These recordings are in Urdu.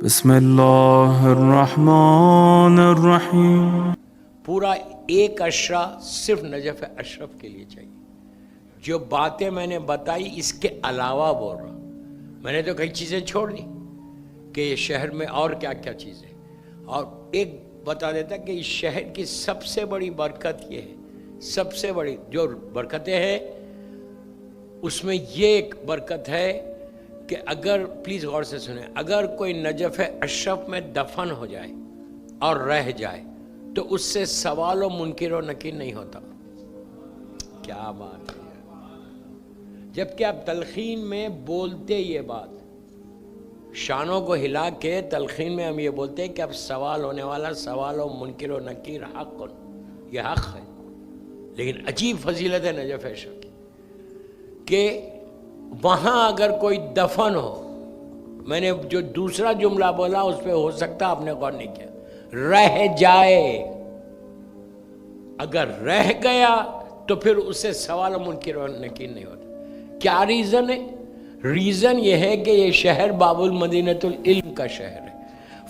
بسم اللہ الرحمن الرحیم۔ پورا ایک اشرہ صرف نجف اشرف کے لیے چاہیے۔ جو باتیں میں نے بتائی اس کے علاوہ بول رہا ہوں، میں نے تو کئی چیزیں چھوڑ دی کہ یہ شہر میں اور کیا کیا چیزیں، اور ایک بتا دیتا کہ اس شہر کی سب سے بڑی برکت یہ ہے، سب سے بڑی جو برکتیں ہیں اس میں یہ ایک برکت ہے کہ اگر پلیز غور سے سنیں، اگر کوئی نجف اشرف میں دفن ہو جائے اور رہ جائے تو اس سے سوال و منکر و نکیر نہیں ہوتا۔ کیا بات ہے! جبکہ آپ تلخین میں بولتے یہ بات، شانوں کو ہلا کے تلخین میں ہم یہ بولتے ہیں کہ اب سوال ہونے والا، سوال و منکر و نکیر حق، یہ حق ہے۔ لیکن عجیب فضیلت ہے نجف اشرف کی کہ وہاں اگر کوئی دفن ہو، میں نے جو دوسرا جملہ بولا اس پہ ہو سکتا آپ نے غور نہیں کیا، رہ جائے، اگر رہ گیا تو پھر اسے سوال و منکر و نکیر نہیں ہوتا۔ کیا ریزن ہے؟ ریزن یہ ہے کہ یہ شہر باب المدینۃ العلم کا شہر ہے،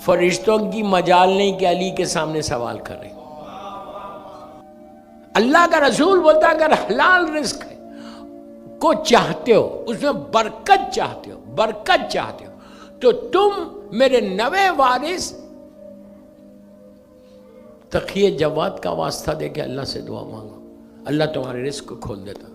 فرشتوں کی مجال نہیں کہ علی کے سامنے سوال کریں۔ اللہ کا رسول بولتا ہے اگر حلال رزق ہے کو چاہتے ہو، اس میں برکت چاہتے ہو، برکت چاہتے ہو، تو تم میرے نوے وارث تقی جواد کا واسطہ دے کے اللہ سے دعا مانگو، اللہ تمہارے رزق کو کھول دیتا۔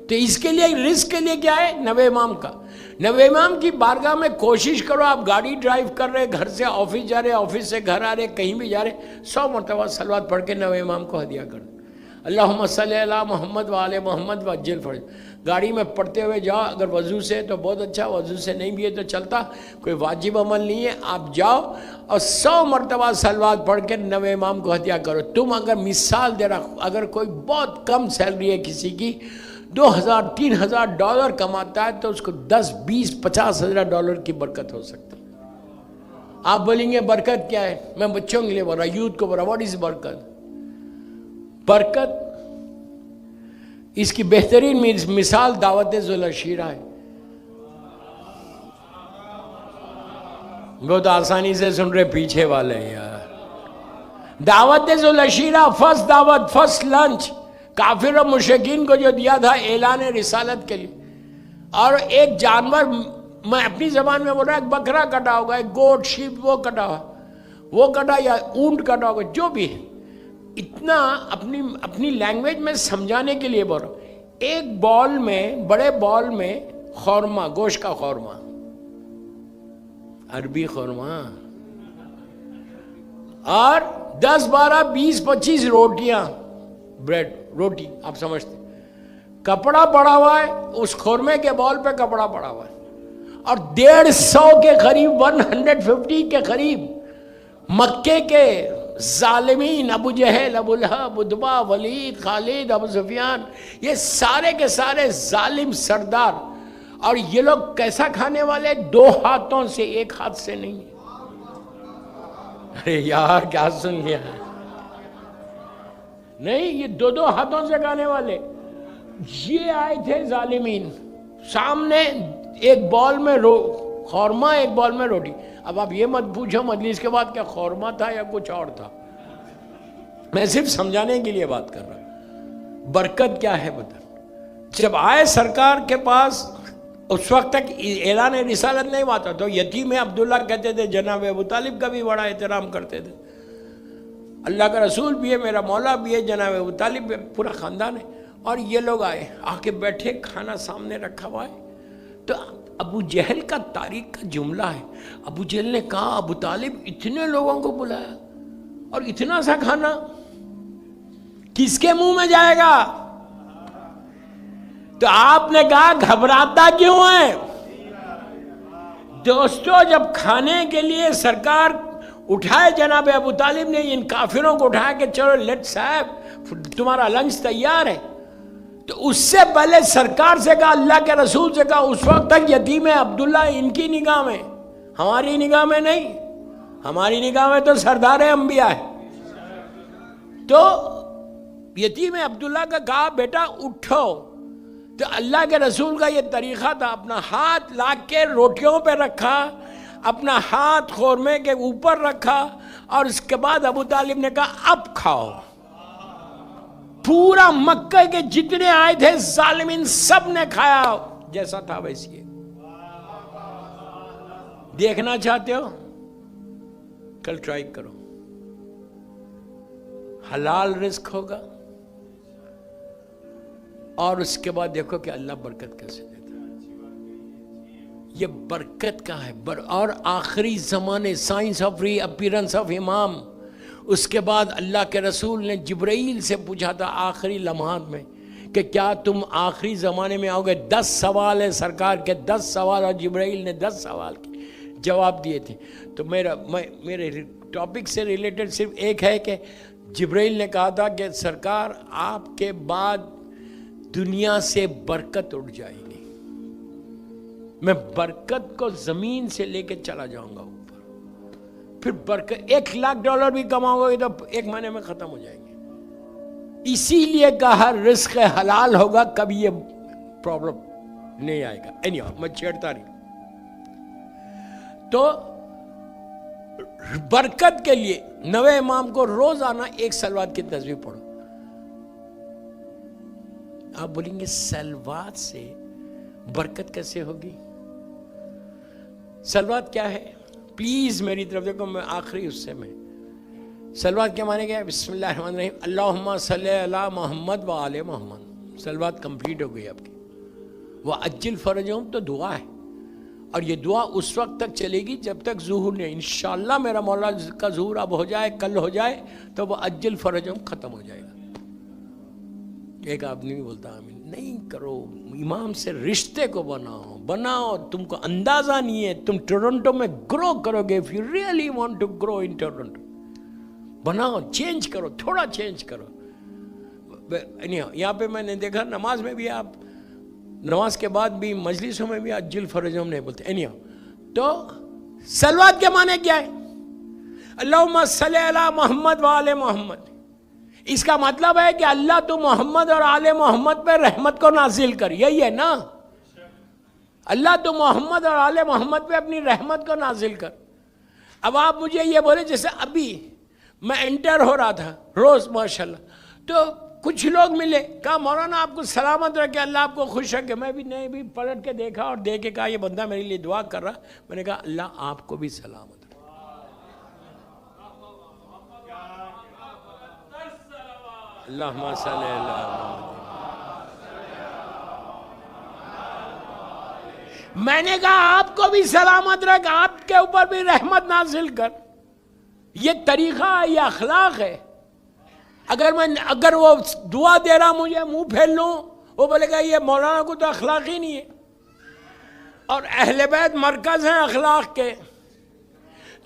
تو اس کے لیے رزق کے لیے کیا ہے؟ نوے امام کا، نوے امام کی بارگاہ میں کوشش کرو، آپ گاڑی ڈرائیو کر رہے، گھر سے آفس جا رہے، آفس سے گھر آ رہے، کہیں بھی جا رہے، 100 مرتبہ صلوات پڑھ کے نوے امام کو ہدیہ کر دو۔ اللہم صلی علی محمد وآل محمد وعجل فرج۔ گاڑی میں پڑھتے ہوئے جاؤ، اگر وضو سے تو بہت اچھا، وضو سے نہیں بھی ہے تو چلتا، کوئی واجب عمل نہیں ہے، آپ جاؤ اور 100 مرتبہ صلوات پڑھ کے نوے امام کو ہدیہ کرو۔ تم اگر مثال دے رہا، اگر کوئی بہت کم سیلری ہے کسی کی، $2,000-3,000 کماتا ہے تو اس کو 10-20-50,000 کی برکت ہو سکتی ہے۔ آپ بولیں گے برکت کیا ہے؟ میں بچوں کے لیے بول رہا، یوتھ کو بول رہا، واٹ از برکت؟ برکت اس کی بہترین مثال دعوت ذوالعشیرہ ہے۔ بہت آسانی سے سن رہے پیچھے والے یار۔ دعوت ذوالعشیرہ، فرسٹ دعوت، فرسٹ لنچ کافر و مشرکین کو جو دیا تھا اعلان رسالت کے لیے، اور ایک جانور، میں اپنی زبان میں بول رہا، ایک بکرا کٹا ہوگا، ایک گوٹ شیپ وہ کٹا ہوا، وہ کٹا یا اونٹ کٹا ہوگا، جو بھی ہے، اتنا اپنی لینگویج میں سمجھانے کے لیے بول رہا ہوں۔ ایک بال میں، بڑے بال میں خورمہ، گوشت کا خورمہ، عربی خورمہ، اور 10-12-20-25 روٹیاں، بریڈ روٹی، آپ سمجھتے، کپڑا پڑا ہوا ہے اس خورمے کے بال پہ، کپڑا پڑا ہوا ہے، اور 150 کے قریب، 150 کے قریب مکے کے ظالمین، ابو جہل، ابو لہب، عتبہ، ولید، خالد، ابو سفیان، یہ سارے کے سارے ظالم سردار، اور یہ لوگ کیسا کھانے والے؟ 2 ہاتھوں سے، ایک ہاتھ سے نہیں۔ ارے یار کیا سن لیا؟ نہیں، یہ 2 ہاتھوں سے کھانے والے۔ یہ آئے تھے ظالمین، سامنے ایک بال میں خورمہ، ایک بال میں روٹی۔ اب آپ یہ مت پوچھو مجلس کے بعد کیا خورمہ تھا یا کچھ اور تھا، میں صرف سمجھانے کے لیے بات کر رہا ہوں۔ برکت کیا ہے بتا؟ جب آئے سرکار کے پاس، اس وقت تک اعلان رسالت نہیں ہوا تھا، تو یتیم عبداللہ کہتے تھے، جناب ابو طالب کا بھی بڑا احترام کرتے تھے، اللہ کا رسول بھی ہے، میرا مولا بھی ہے، جناب ابو طالب بھی، پورا خاندان ہے۔ اور یہ لوگ آئے، آ کے بیٹھے، کھانا سامنے رکھا ہوا ہے، تو ابو جہل کا تاریخ کا جملہ ہے، ابو جہل نے کہا، ابو طالب اتنے لوگوں کو بلایا اور اتنا سا کھانا کس کے منہ میں جائے گا؟ تو آپ نے کہا گھبراتا کیوں ہے؟ دوستو، جب کھانے کے لیے سرکار اٹھائے، جناب ابو طالب نے ان کافروں کو اٹھایا کہ چلو لیٹ صاحب تمہارا لنچ تیار ہے، تو اس سے پہلے سرکار سے کہا، اللہ کے رسول سے کہا، اس وقت تک یتیم عبداللہ ان کی نگاہ میں، ہماری نگاہ میں نہیں، ہماری نگاہ میں تو سردار انبیاء ہے۔ تو یتیم عبداللہ کا کہا بیٹا اٹھو، تو اللہ کے رسول کا یہ طریقہ تھا، اپنا ہاتھ لا کے روٹیوں پہ رکھا، اپنا ہاتھ خورمے کے اوپر رکھا اور اس کے بعد ابو طالب نے کہا اب کھاؤ. پورا مکہ کے جتنے آئے تھے ظالمین سب نے کھایا، جیسا تھا ویسی ہے. دیکھنا چاہتے ہو؟ کل ٹرائی کرو. حلال رزق ہوگا اور اس کے بعد دیکھو کہ اللہ برکت کیسے دیتا ہے. یہ برکت کا ہے. اور آخری زمانے، science of reappearance of امام، اس کے بعد اللہ کے رسول نے جبرائیل سے پوچھا تھا آخری لمحات میں کہ کیا تم آخری زمانے میں آؤ گے. 10 سوال ہے سرکار کے، 10 سوال، اور جبرائیل نے 10 سوال کے جواب دیے تھے. تو میرے ٹاپک سے ریلیٹڈ صرف ایک ہے کہ جبرائیل نے کہا تھا کہ سرکار آپ کے بعد دنیا سے برکت اٹھ جائے گی، میں برکت کو زمین سے لے کے چلا جاؤں گا اوپر. پھر برکت $1,00,000 بھی کماؤ گے تو 1 مہینے میں ختم ہو جائیں گے. اسی لیے کہا رزق حلال ہوگا، کبھی یہ پرابلم نہیں آئے گا. میں چھیڑتا نہیں. تو برکت کے لیے نوے امام کو روزانہ 1 سلوات کی تسبیح پڑھو. آپ بولیں گے سلوات سے برکت کیسے ہوگی؟ سلوات کیا ہے؟ پلیز میری طرف دیکھو، میں آخری حصے میں. سلوات کیا معنی کیا ہے؟ بسم اللہ الرحمن الرحیم، اللہم صلی علی محمد و آل محمد. سلوات کمپلیٹ ہو گئی آپ کی. وَعَجِّلْ فَرَجَهُمْ تو دعا ہے، اور یہ دعا اس وقت تک چلے گی جب تک ظہور نہیں. انشاءاللہ میرا مولا کا ظہور اب ہو جائے، کل ہو جائے، تو وہ وَعَجِّلْ فَرَجَهُمْ ختم ہو جائے گا. ایک آدمی بھی بولتا آمین. نہیں کرو، امام سے رشتے کو بناؤ. تم کو اندازہ نہیں ہے، تم ٹورنٹو میں گرو کرو گے. if you really want to grow in Toronto, بناؤ، چینج کرو، تھوڑا چینج کرو. یہاں پہ میں نے دیکھا نماز میں بھی، آپ نماز کے بعد بھی مجلسوں میں بھی عجل فرجہم نہیں بولتے. تو سلوات کے معنی کیا ہے؟ اللہم صلی علی محمد و آل محمد. اس کا مطلب ہے کہ اللہ تو محمد اور آل محمد پہ رحمت کو نازل کر. یہی ہے نا؟ اللہ تو محمد اور آل محمد پہ اپنی رحمت کو نازل کر. اب آپ مجھے یہ بولے، جیسے ابھی میں انٹر ہو رہا تھا روز ماشاءاللہ، تو کچھ لوگ ملے، کہا مولانا آپ کو سلامت رکھے، اللہ آپ کو خوش رکھے. میں بھی پلٹ کے دیکھا اور دیکھ کے کہا یہ بندہ میرے لیے دعا کر رہا. میں نے کہا اللہ آپ کو بھی سلامت رکھے. اللہم صلی اللہ. میں نے کہا آپ کو بھی سلامت رکھ، آپ کے اوپر بھی رحمت نازل کر. یہ طریقہ ہے، یہ اخلاق ہے. اگر وہ دعا دے رہا مجھے منہ پھیر لوں، وہ بولے گا یہ مولانا کو تو اخلاق ہی نہیں ہے. اور اہل بیت مرکز ہیں اخلاق کے.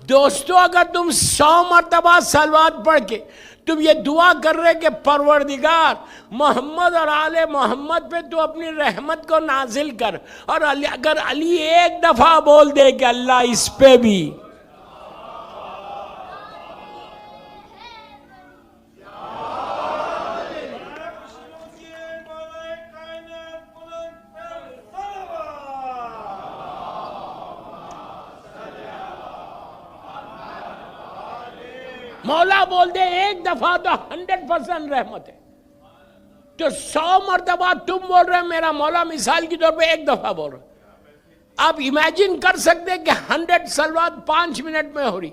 دوستو اگر تم 100 مرتبہ صلوات پڑھ کے تم یہ دعا کر رہے کہ پروردگار محمد اور آل محمد پہ تو اپنی رحمت کو نازل کر، اور اگر علی ایک دفعہ بول دے کہ اللہ اس پہ بھی، مولا بول دے ایک دفعہ تو 100% رحمت ہے. تو 100 مرتبہ تم بول رہے میرا مولا مثال کی طور پہ ایک دفعہ بول رہے. آپ امیجن کر سکتے کہ 100 صلوات 5 منٹ میں ہو رہی.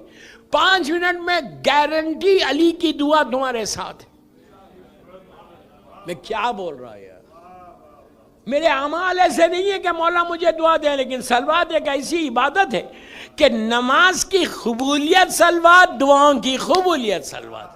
5 منٹ میں گارنٹی علی کی دعا تمہارے ساتھ ہے. میں کیا بول رہا یار؟ میرے اعمال ایسے نہیں ہے کہ مولا مجھے دعا دے، لیکن صلوات ایک ایسی عبادت ہے کہ نماز کی قبولیت صلوات، دعاؤں کی قبولیت صلوات.